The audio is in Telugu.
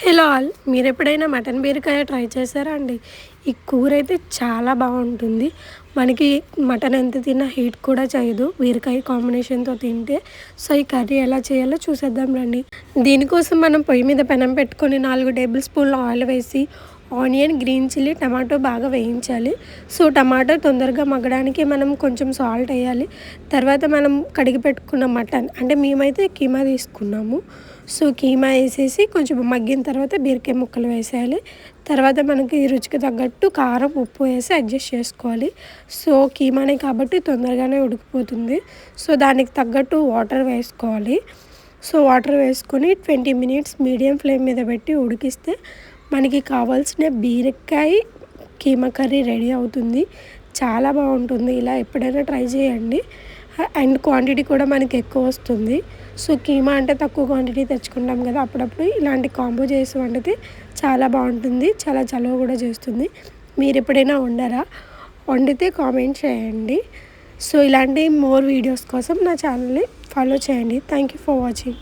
హలో ఆల్, మీరు ఎప్పుడైనా మటన్ బీరకాయ ట్రై చేశారా అండి? ఈ కూర అయితే చాలా బాగుంటుంది. మనకి మటన్ ఎంత తిన్నా హీట్ కూడా చేయదు బీరకాయ కాంబినేషన్తో తింటే. సో ఈ కర్రీ ఎలా చేయాలో చూసేద్దాం రండి. దీనికోసం మనం పొయ్యి మీద పెనం పెట్టుకొని 4 టేబుల్ స్పూన్ల ఆయిల్ వేసి ఆనియన్, గ్రీన్ చిల్లీ, టమాటో బాగా వేయించాలి. సో టమాటో తొందరగా మగ్గడానికి మనం కొంచెం సాల్ట్ వేయాలి. తర్వాత మనం కడిగి పెట్టుకున్న మటన్, అంటే మేమైతే కీమా తీసుకున్నాము. సో కీమా వేసేసి కొంచెం మగ్గిన తర్వాత బీరకాయ ముక్కలు వేసేయాలి. తర్వాత మనకి రుచికి తగ్గట్టు కారం, ఉప్పు వేసి అడ్జస్ట్ చేసుకోవాలి. సో కీమానే కాబట్టి తొందరగానే ఉడికిపోతుంది. సో దానికి తగ్గట్టు వాటర్ వేసుకోవాలి. సో వాటర్ వేసుకొని 20 మినిట్స్ మీడియం ఫ్లేమ్ మీద పెట్టి ఉడికిస్తే మనకి కావాల్సిన బీరకాయ కీమా కర్రీ రెడీ అవుతుంది. చాలా బాగుంటుంది. ఇలా ఎప్పుడైనా ట్రై చేయండి. అండ్ క్వాంటిటీ కూడా మనకి ఎక్కువ వస్తుంది. సో కీమా అంటే తక్కువ క్వాంటిటీ తెచ్చుకుంటాం కదా, అప్పుడప్పుడు ఇలాంటి కాంబో చేసి వండితే చాలా బాగుంటుంది. చాలా చలువ కూడా చేస్తుంది. మీరు ఎప్పుడైనా వండితే కామెంట్ చేయండి. సో ఇలాంటి మోర్ వీడియోస్ కోసం నా ఛానల్ని ఫాలో చేయండి. Thank you for watching.